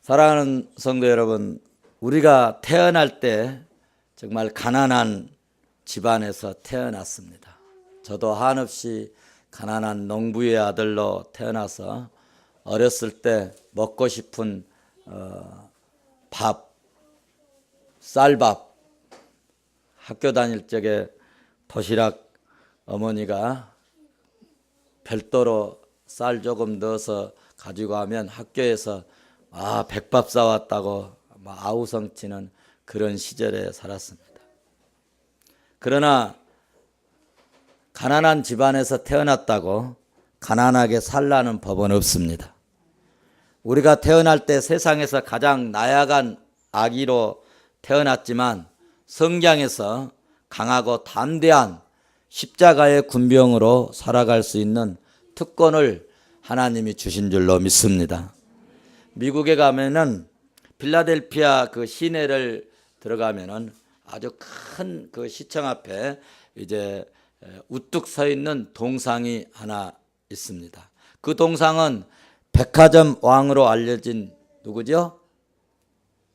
사랑하는 성도 여러분, 우리가 태어날 때 정말 가난한 집안에서 태어났습니다. 저도 한없이 가난한 농부의 아들로 태어나서 어렸을 때 먹고 싶은 밥, 쌀밥, 학교 다닐 적에 도시락 어머니가 별도로 쌀 조금 넣어서 가지고 가면 학교에서 백밥 싸왔다고 아우성치는 그런 시절에 살았습니다. 그러나 가난한 집안에서 태어났다고 가난하게 살라는 법은 없습니다. 우리가 태어날 때 세상에서 가장 나약한 아기로 태어났지만 성장해서 강하고 담대한 십자가의 군병으로 살아갈 수 있는 특권을 하나님이 주신 줄로 믿습니다. 미국에 가면은 필라델피아 그 시내를 들어가면은 아주 큰 그 시청 앞에 이제 우뚝 서 있는 동상이 하나 있습니다. 그 동상은 백화점 왕으로 알려진 누구죠?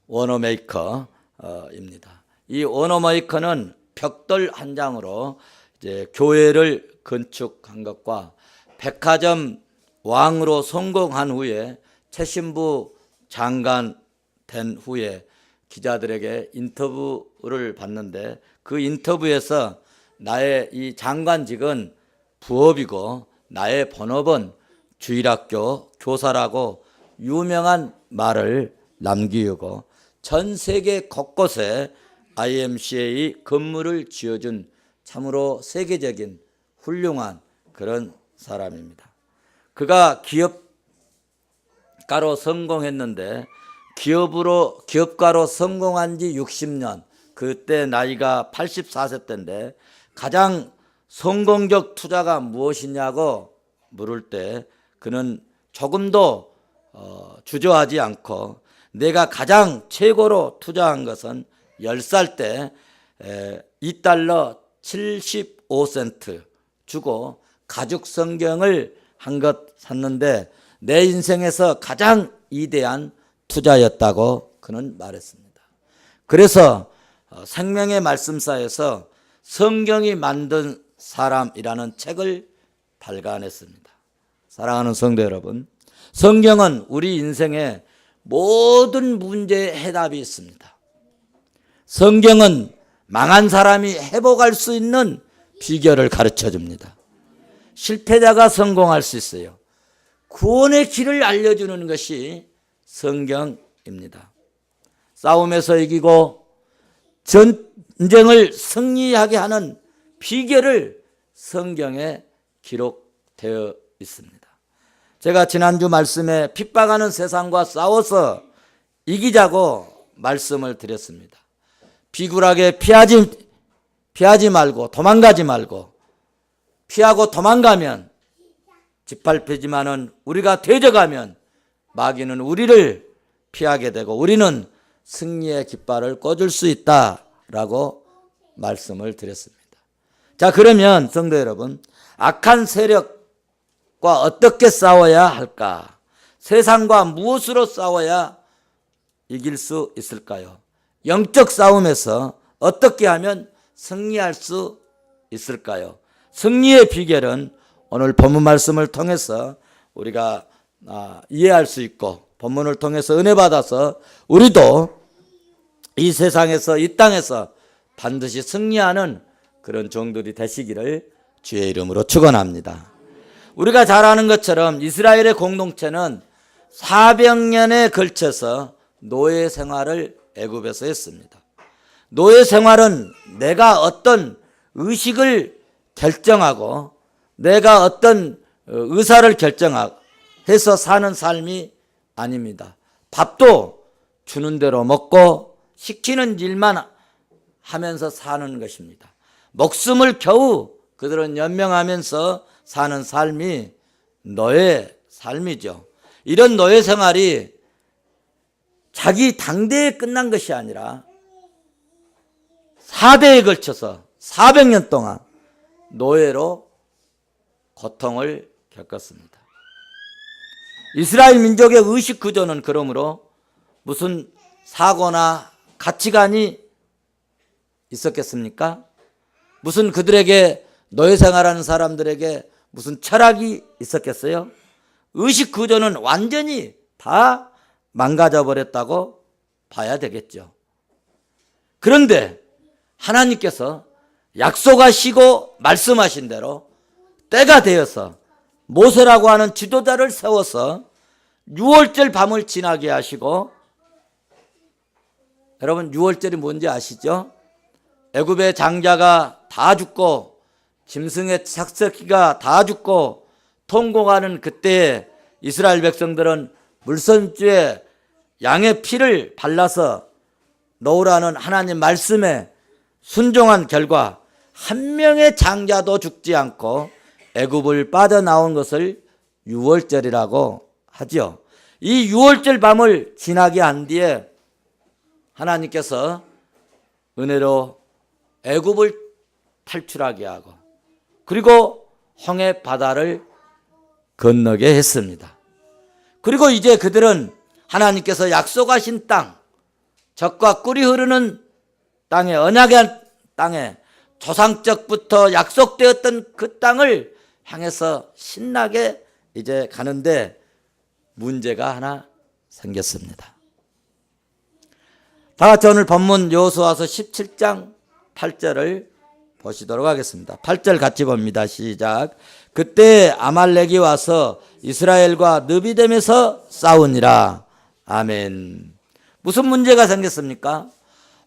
워너메이커입니다. 이 워너메이커는 벽돌 한 장으로 이제 교회를 건축한 것과 백화점 왕으로 성공한 후에 최신부 장관 된 후에 기자들에게 인터뷰를 받는데 그 인터뷰에서 나의 이 장관직은 부업이고 나의 본업은 주일학교 교사라고 유명한 말을 남기고 전 세계 곳곳에 IMCA 건물을 지어준 참으로 세계적인 훌륭한 그런 사람입니다. 그가 기업가로 성공했는데 기업가로 성공한 지 60년, 그때 나이가 84세 때인데 가장 성공적 투자가 무엇이냐고 물을 때 그는 조금도 주저하지 않고 내가 가장 최고로 투자한 것은 10살 때 $2 75센트 주고 가죽 성경을 한 것 샀는데 내 인생에서 가장 위대한 투자였다고 그는 말했습니다. 그래서 생명의 말씀사에서 성경이 만든 사람이라는 책을 발간했습니다. 사랑하는 성도 여러분, 성경은 우리 인생의 모든 문제의 해답이 있습니다. 성경은 망한 사람이 회복할 수 있는 비결을 가르쳐 줍니다. 실패자가 성공할 수 있어요. 구원의 길을 알려주는 것이 성경입니다. 싸움에서 이기고 전쟁을 승리하게 하는 비결을 성경에 기록되어 있습니다. 제가 지난주 말씀에 핍박하는 세상과 싸워서 이기자고 말씀을 드렸습니다. 비굴하게 피하지 말고 도망가지 말고 피하고 도망가면 짓밟히지만은 우리가 되져가면 마귀는 우리를 피하게 되고 우리는 승리의 깃발을 꽂을 수 있다라고 말씀을 드렸습니다. 자, 그러면 성도 여러분, 악한 세력과 어떻게 싸워야 할까? 세상과 무엇으로 싸워야 이길 수 있을까요? 영적 싸움에서 어떻게 하면 승리할 수 있을까요? 승리의 비결은 오늘 본문 말씀을 통해서 우리가 이해할 수 있고 본문을 통해서 은혜 받아서 우리도 이 세상에서 이 땅에서 반드시 승리하는 그런 종들이 되시기를 주의 이름으로 축원합니다. 우리가 잘 아는 것처럼 이스라엘의 공동체는 400년에 걸쳐서 노예 생활을 애굽에서 했습니다. 노예 생활은 내가 어떤 의식을 결정하고 내가 어떤 의사를 결정해서 사는 삶이 아닙니다. 밥도 주는 대로 먹고 시키는 일만 하면서 사는 것입니다. 목숨을 겨우 그들은 연명하면서 사는 삶이 노예 삶이죠. 이런 노예 생활이 자기 당대에 끝난 것이 아니라 4대에 걸쳐서 400년 동안 노예로 고통을 겪었습니다. 이스라엘 민족의 의식 구조는 그러므로 무슨 사고나 가치관이 있었겠습니까? 무슨 그들에게 노예 생활하는 사람들에게 무슨 철학이 있었겠어요? 의식 구조는 완전히 다 망가져 버렸다고 봐야 되겠죠. 그런데 하나님께서 약속하시고 말씀하신 대로 때가 되어서 모세라고 하는 지도자를 세워서 유월절 밤을 지나게 하시고, 여러분 유월절이 뭔지 아시죠? 애굽의 장자가 다 죽고 짐승의 삭새끼가 다 죽고 통곡하는 그때에 이스라엘 백성들은 물선주에 양의 피를 발라서 넣으라는 하나님 말씀에 순종한 결과 한 명의 장자도 죽지 않고 애굽을 빠져나온 것을 유월절이라고 하죠. 이 유월절 밤을 지나게 한 뒤에 하나님께서 은혜로 애굽을 탈출하게 하고 그리고 홍해 바다를 건너게 했습니다. 그리고 이제 그들은 하나님께서 약속하신 땅, 젖과 꿀이 흐르는 땅에, 언약의 땅에, 조상적부터 약속되었던 그 땅을 향해서 신나게 이제 가는데 문제가 하나 생겼습니다. 다 같이 오늘 본문 여호수아서 17장 8절을 보시도록 하겠습니다. 8절 같이 봅니다. 시작. 그때 아말렉이 와서 이스라엘과 느비뎀에서 싸우니라. 아멘. 무슨 문제가 생겼습니까?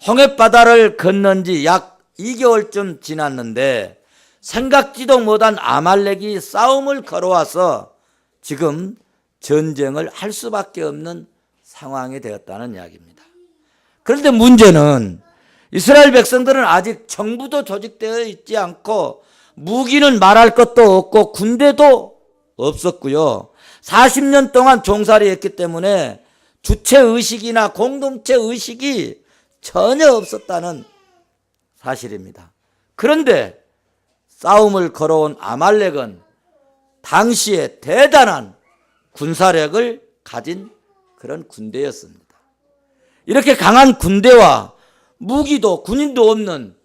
홍해바다를 건넌 지 약 2개월쯤 지났는데 생각지도 못한 아말렉이 싸움을 걸어와서 지금 전쟁을 할 수밖에 없는 상황이 되었다는 이야기입니다. 그런데 문제는 이스라엘 백성들은 아직 정부도 조직되어 있지 않고 무기는 말할 것도 없고 군대도 없었고요. 40년 동안 종살이 했기 때문에 주체의식이나 공동체의식이 전혀 없었다는 사실입니다. 그런데 싸움을 걸어온 아말렉은 당시에 대단한 군사력을 가진 그런 군대였습니다. 이렇게 강한 군대와 무기도 군인도 없는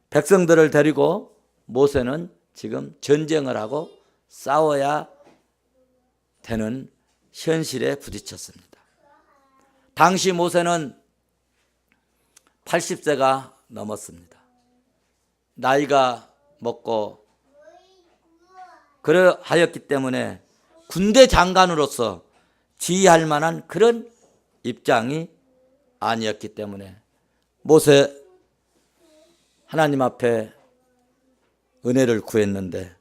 백성들을 데리고 모세는 지금 전쟁을 하고 싸워야 되는 현실에 부딪혔습니다. 당시 모세는 80세가 넘었습니다. 나이가 먹고 그러하였기 때문에 군대 장관으로서 지휘할 만한 그런 입장이 아니었기 때문에 모세 하나님 앞에 은혜를 구했는데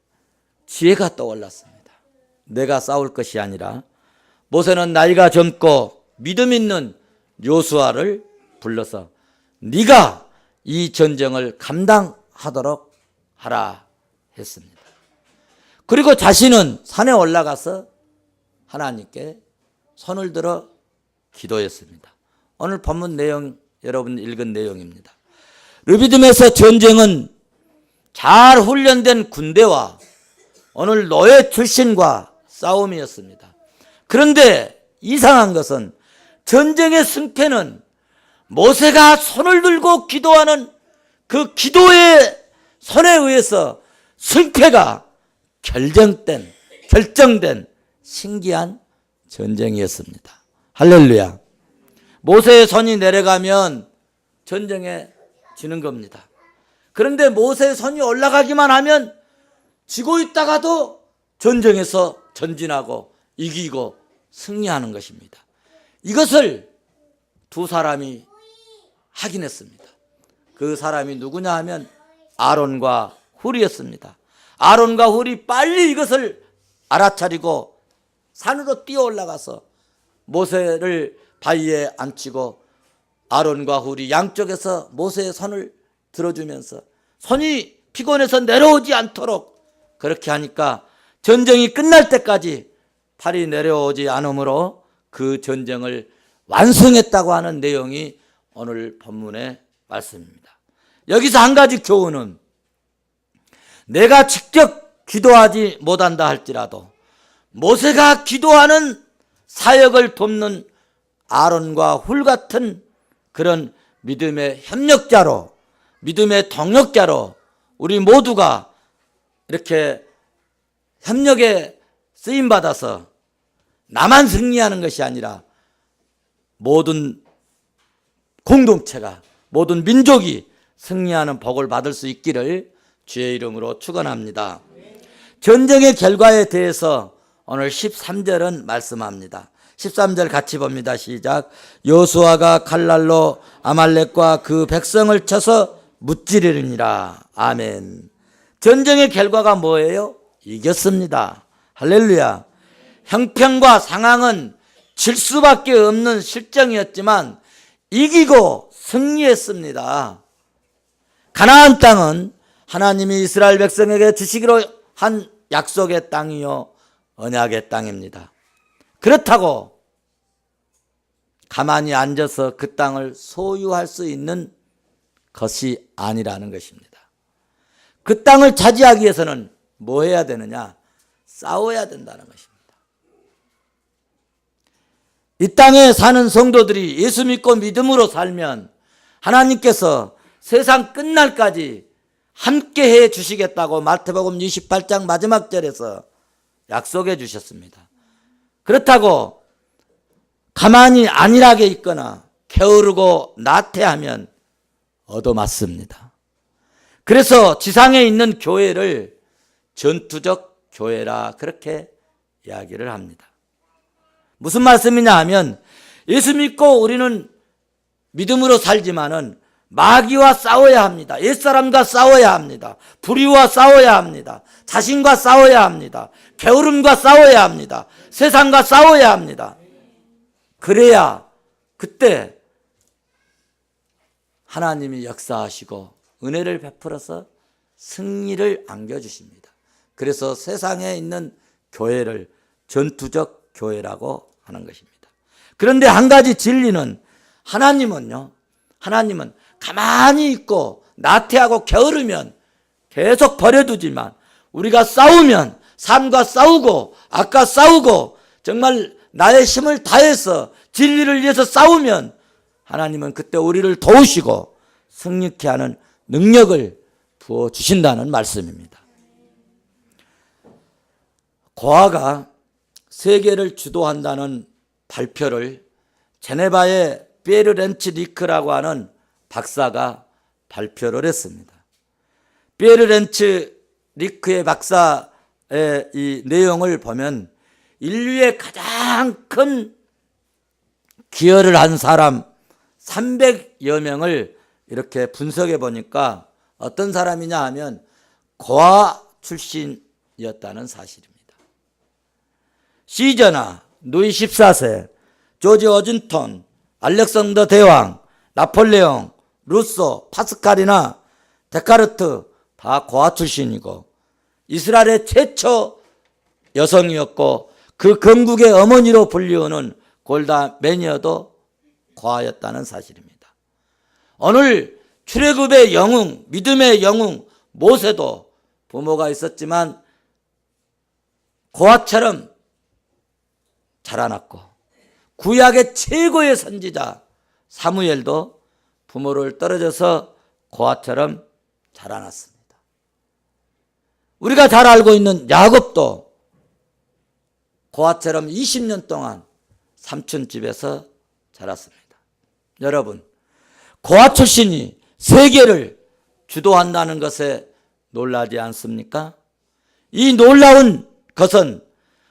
지혜가 떠올랐습니다. 내가 싸울 것이 아니라 모세는 나이가 젊고 믿음 있는 여호수아를 불러서 네가 이 전쟁을 감당하도록 하라 했습니다. 그리고 자신은 산에 올라가서 하나님께 손을 들어 기도했습니다. 오늘 본문 내용 여러분 읽은 내용입니다. 르비딤에서 전쟁은 잘 훈련된 군대와 오늘 노예 출신과 싸움이었습니다. 그런데 이상한 것은 전쟁의 승패는 모세가 손을 들고 기도하는 그 기도의 손에 의해서 승패가 결정된 신기한 전쟁이었습니다. 할렐루야. 모세의 손이 내려가면 전쟁에 지는 겁니다. 그런데 모세의 손이 올라가기만 하면 지고 있다가도 전쟁에서 전진하고 이기고 승리하는 것입니다. 이것을 두 사람이 확인했습니다. 그 사람이 누구냐 하면 아론과 훌이었습니다. 아론과 훌이 빨리 이것을 알아차리고 산으로 뛰어 올라가서 모세를 바위에 앉히고 아론과 훌이 양쪽에서 모세의 손을 들어주면서 손이 피곤해서 내려오지 않도록 그렇게 하니까 전쟁이 끝날 때까지 팔이 내려오지 않으므로 그 전쟁을 완성했다고 하는 내용이 오늘 본문의 말씀입니다. 여기서 한 가지 교훈은 내가 직접 기도하지 못한다 할지라도 모세가 기도하는 사역을 돕는 아론과 훌 같은 그런 믿음의 협력자로, 믿음의 동력자로 우리 모두가 이렇게 협력에 쓰임받아서 나만 승리하는 것이 아니라 모든 공동체가, 모든 민족이 승리하는 복을 받을 수 있기를 주의 이름으로 축원합니다. 전쟁의 결과에 대해서 오늘 13절은 말씀합니다. 13절 같이 봅니다. 시작. 여호수아가 칼날로 아말렉과 그 백성을 쳐서 무찌르니라. 아멘. 전쟁의 결과가 뭐예요? 이겼습니다. 할렐루야. 형편과 상황은 질 수밖에 없는 실정이었지만 이기고 승리했습니다. 가나안 땅은 하나님이 이스라엘 백성에게 주시기로 한 약속의 땅이요 언약의 땅입니다. 그렇다고 가만히 앉아서 그 땅을 소유할 수 있는 것이 아니라는 것입니다. 그 땅을 차지하기 위해서는 뭐 해야 되느냐? 싸워야 된다는 것입니다. 이 땅에 사는 성도들이 예수 믿고 믿음으로 살면 하나님께서 세상 끝날까지 함께 해 주시겠다고 마태복음 28장 마지막 절에서 약속해 주셨습니다. 그렇다고 가만히 안일하게 있거나 게으르고 나태하면 얻어맞습니다. 그래서 지상에 있는 교회를 전투적 교회라 그렇게 이야기를 합니다. 무슨 말씀이냐 하면 예수 믿고 우리는 믿음으로 살지만은 마귀와 싸워야 합니다. 옛사람과 싸워야 합니다. 불의와 싸워야 합니다. 자신과 싸워야 합니다. 게으름과 싸워야 합니다. 세상과 싸워야 합니다. 그래야 그때 하나님이 역사하시고 은혜를 베풀어서 승리를 안겨주십니다. 그래서 세상에 있는 교회를 전투적 교회라고 하는 것입니다. 그런데 한 가지 진리는 하나님은 가만히 있고 나태하고 게으르면 계속 버려두지만 우리가 싸우면 삶과 싸우고 악과 싸우고 정말 나의 힘을 다해서 진리를 위해서 싸우면 하나님은 그때 우리를 도우시고 승리케 하는 능력을 부어주신다는 말씀입니다. 고아가 세계를 주도한다는 발표를 제네바의 피에르 렌츠 리크라고 하는 박사가 발표를 했습니다. 피에르 렌츠 리크의 박사의 이 내용을 보면 인류의 가장 큰 기여를 한 사람 300여 명을 이렇게 분석해 보니까 어떤 사람이냐 하면 고아 출신이었다는 사실입니다. 시저나, 루이 14세, 조지 워싱턴, 알렉산더 대왕, 나폴레옹, 루소, 파스칼이나 데카르트 다 고아 출신이고 이스라엘의 최초 여성이었고 그 건국의 어머니로 불리우는 골다 메니어도 고아였다는 사실입니다. 오늘 출애굽의 영웅, 믿음의 영웅 모세도 부모가 있었지만 고아처럼 자라났고 구약의 최고의 선지자 사무엘도 부모를 떨어져서 고아처럼 자라났습니다. 우리가 잘 알고 있는 야곱도 고아처럼 20년 동안 삼촌 집에서 자랐습니다. 여러분, 고아 출신이 세계를 주도한다는 것에 놀라지 않습니까? 이 놀라운 것은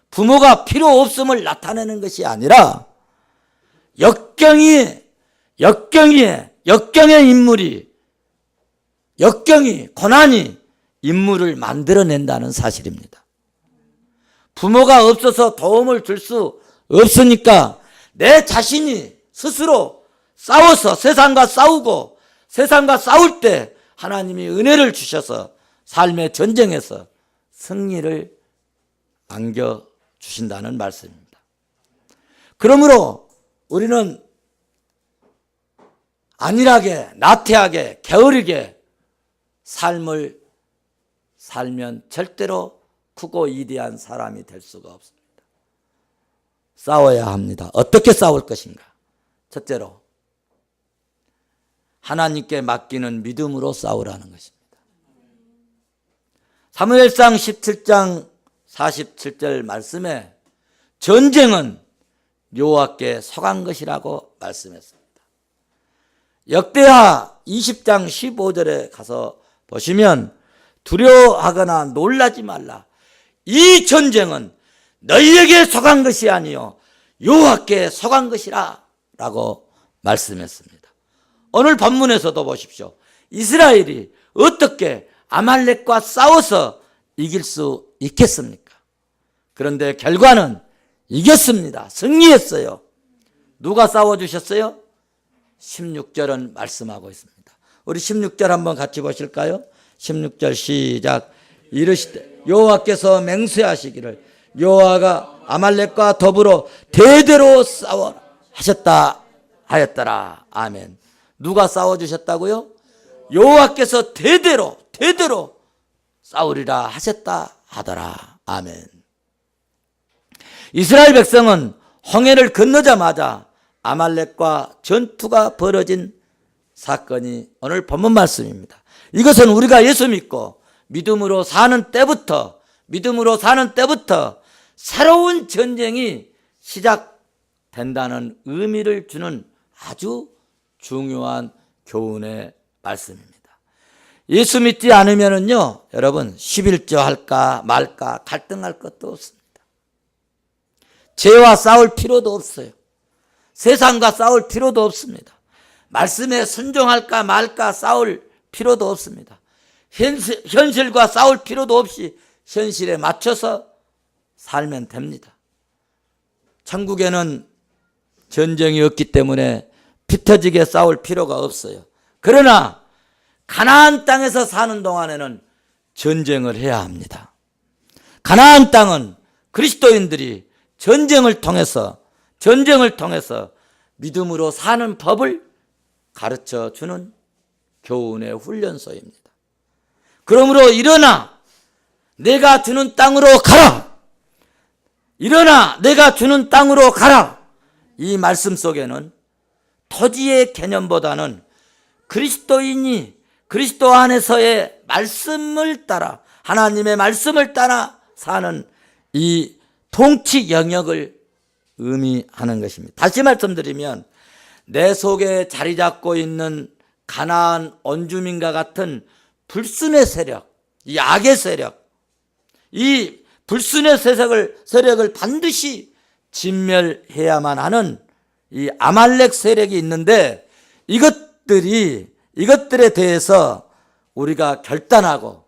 부모가 필요 없음을 나타내는 것이 아니라 역경의 인물이, 역경이, 고난이 인물을 만들어낸다는 사실입니다. 부모가 없어서 도움을 줄 수 없으니까 내 자신이 스스로 싸워서 세상과 싸우고 세상과 싸울 때 하나님이 은혜를 주셔서 삶의 전쟁에서 승리를 안겨주신다는 말씀입니다. 그러므로 우리는 안일하게, 나태하게, 게으르게 삶을 살면 절대로 크고 위대한 사람이 될 수가 없습니다. 싸워야 합니다. 어떻게 싸울 것인가? 첫째로 하나님께 맡기는 믿음으로 싸우라는 것입니다. 사무엘상 17장 47절 말씀에 전쟁은 여호와께 속한 것이라고 말씀했습니다. 역대하 20장 15절에 가서 보시면 두려워하거나 놀라지 말라. 이 전쟁은 너희에게 속한 것이 아니요 여호와께 속한 것이라 라고 말씀했습니다. 오늘 본문에서도 보십시오. 이스라엘이 어떻게 아말렉과 싸워서 이길 수 있겠습니까? 그런데 결과는 이겼습니다. 승리했어요. 누가 싸워주셨어요? 16절은 말씀하고 있습니다. 우리 16절 한번 같이 보실까요? 16절 시작. 이르시되 여호와께서 맹세하시기를 여호와가 아말렉과 더불어 대대로 싸워 하셨다 하였더라. 아멘. 누가 싸워주셨다고요? 여호와께서 대대로 싸우리라 하셨다 하더라. 아멘. 이스라엘 백성은 홍해를 건너자마자 아말렉과 전투가 벌어진 사건이 오늘 본문 말씀입니다. 이것은 우리가 예수 믿고 믿음으로 사는 때부터 새로운 전쟁이 시작된다는 의미를 주는 아주 중요한 교훈의 말씀입니다. 예수 믿지 않으면요, 여러분 11조 할까 말까 갈등할 것도 없습니다. 죄와 싸울 필요도 없어요. 세상과 싸울 필요도 없습니다. 말씀에 순종할까 말까 싸울 필요도 없습니다. 현실과 싸울 필요도 없이 현실에 맞춰서 살면 됩니다. 천국에는 전쟁이 없기 때문에 피 터지게 싸울 필요가 없어요. 그러나 가나안 땅에서 사는 동안에는 전쟁을 해야 합니다. 가나안 땅은 그리스도인들이 전쟁을 통해서 믿음으로 사는 법을 가르쳐 주는 교훈의 훈련소입니다. 그러므로 일어나 내가 주는 땅으로 가라. 일어나 내가 주는 땅으로 가라. 이 말씀 속에는 토지의 개념보다는 그리스도인이 그리스도 안에서의 말씀을 따라 하나님의 말씀을 따라 사는 이 통치 영역을 의미하는 것입니다. 다시 말씀드리면 내 속에 자리 잡고 있는 가나안 원주민과 같은 불순의 세력, 이 악의 세력, 이 불순의 세력을 반드시 진멸해야만 하는 이 아말렉 세력이 있는데 이것들에 대해서 우리가 결단하고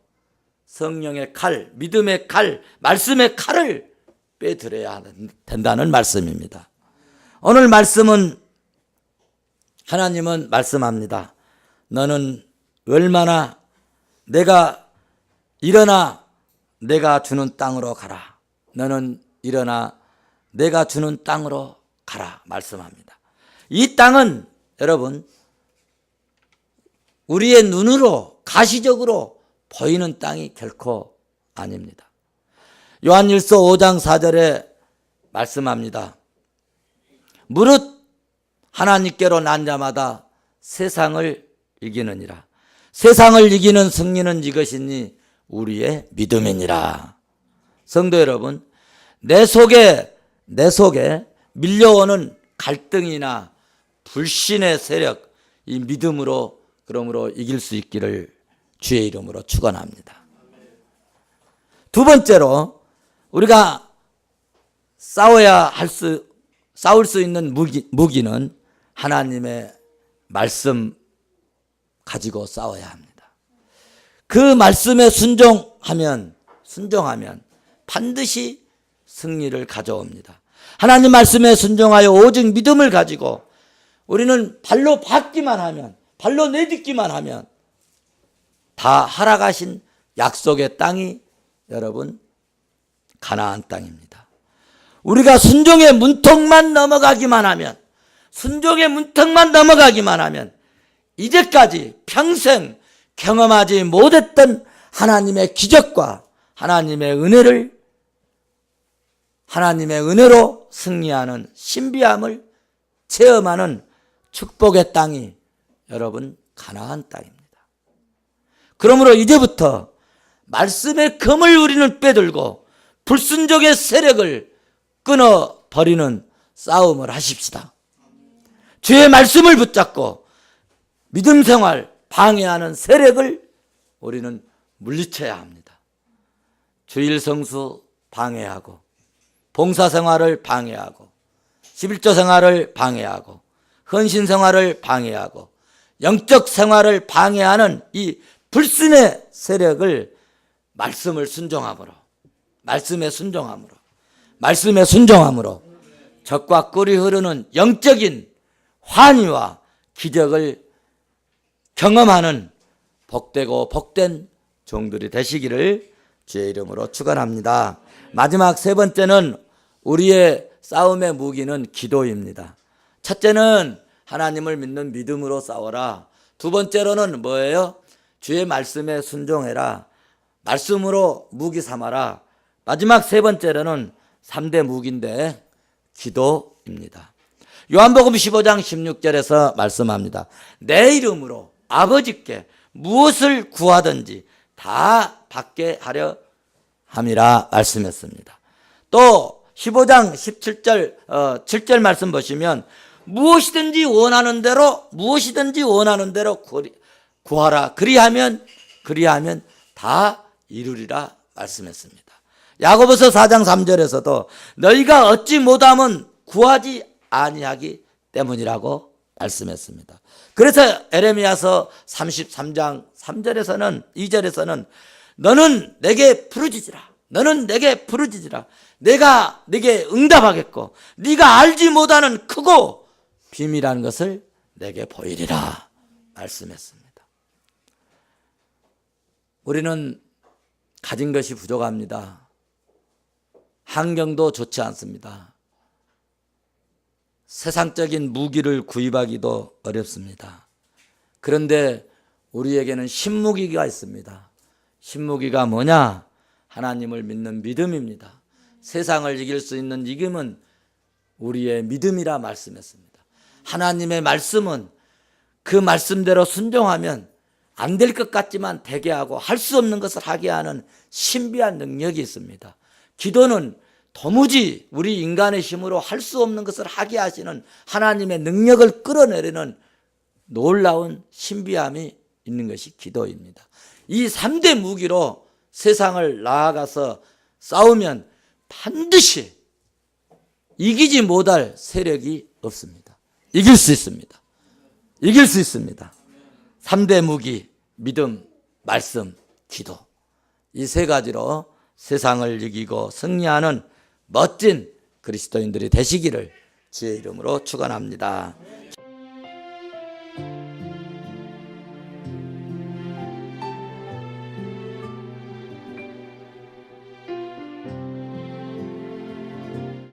성령의 칼, 믿음의 칼, 말씀의 칼을 빼들어야 된다는 말씀입니다. 오늘 말씀은 하나님은 말씀합니다. 너는 얼마나 내가 일어나 내가 주는 땅으로 가라. 너는 일어나 내가 주는 땅으로 가라 말씀합니다. 이 땅은 여러분 우리의 눈으로 가시적으로 보이는 땅이 결코 아닙니다. 요한일서 5장 4절에 말씀합니다. 무릇 하나님께로 난 자마다 세상을 이기느니라. 세상을 이기는 승리는 이것이니 우리의 믿음이니라. 성도 여러분, 내 속에 밀려오는 갈등이나 불신의 세력, 이 믿음으로 그러므로 이길 수 있기를 주의 이름으로 축원합니다. 두 번째로 우리가 싸울 수 있는 무기는 하나님의 말씀 가지고 싸워야 합니다. 그 말씀에 순종하면 반드시 승리를 가져옵니다. 하나님 말씀에 순종하여 오직 믿음을 가지고 우리는 발로 밟기만 하면, 발로 내딛기만 하면 다 허락하신 약속의 땅이 여러분 가나안 땅입니다. 우리가 순종의 문턱만 넘어가기만 하면 이제까지 평생 경험하지 못했던 하나님의 기적과 하나님의 은혜로 승리하는 신비함을 체험하는 축복의 땅이 여러분 가나안 땅입니다. 그러므로 이제부터 말씀의 금을 우리는 빼들고 불순종의 세력을 끊어버리는 싸움을 하십시다. 주의 말씀을 붙잡고 믿음 생활 방해하는 세력을 우리는 물리쳐야 합니다. 주일 성수 방해하고 봉사 생활을 방해하고 11조 생활을 방해하고 헌신 생활을 방해하고 영적 생활을 방해하는 이 불순의 세력을 말씀을 순종함으로 말씀에 순종함으로 적과 꿀이 흐르는 영적인 환희와 기적을 경험하는 복되고 복된 종들이 되시기를 주의 이름으로 축원합니다. 마지막 세 번째는 우리의 싸움의 무기는 기도입니다. 첫째는 하나님을 믿는 믿음으로 싸워라. 두 번째로는 뭐예요? 주의 말씀에 순종해라. 말씀으로 무기 삼아라. 마지막 세 번째로는 3대 무기인데 기도입니다. 요한복음 15장 16절에서 말씀합니다. 내 이름으로 아버지께 무엇을 구하든지 다 받게 하려 함이라 말씀했습니다. 또 15장 17절 7절 말씀 보시면 무엇이든지 원하는 대로 구하라. 그리하면 다 이루리라 말씀했습니다. 야고보서 4장 3절에서도 너희가 얻지 못하면 구하지 아니하기 때문이라고 말씀했습니다. 그래서 에레미야서 33장 3절에서는 2절에서는 너는 내게 부르짖으라. 내가 네게 응답하겠고 네가 알지 못하는 크고 비밀한 것을 내게 보이리라 말씀했습니다. 우리는 가진 것이 부족합니다. 환경도 좋지 않습니다. 세상적인 무기를 구입하기도 어렵습니다. 그런데 우리에게는 신무기가 있습니다. 신무기가 뭐냐? 하나님을 믿는 믿음입니다. 세상을 이길 수 있는 이김은 우리의 믿음이라 말씀했습니다. 하나님의 말씀은 그 말씀대로 순종하면 안 될 것 같지만 되게 하고 할 수 없는 것을 하게 하는 신비한 능력이 있습니다. 기도는 도무지 우리 인간의 힘으로 할 수 없는 것을 하게 하시는 하나님의 능력을 끌어내리는 놀라운 신비함이 있는 것이 기도입니다. 이 3대 무기로 세상을 나아가서 싸우면 반드시 이기지 못할 세력이 없습니다. 이길 수 있습니다. 3대 무기, 믿음, 말씀, 기도. 이 세 가지로 세상을 이기고 승리하는 멋진 그리스도인들이 되시기를 주의 이름으로 축원합니다.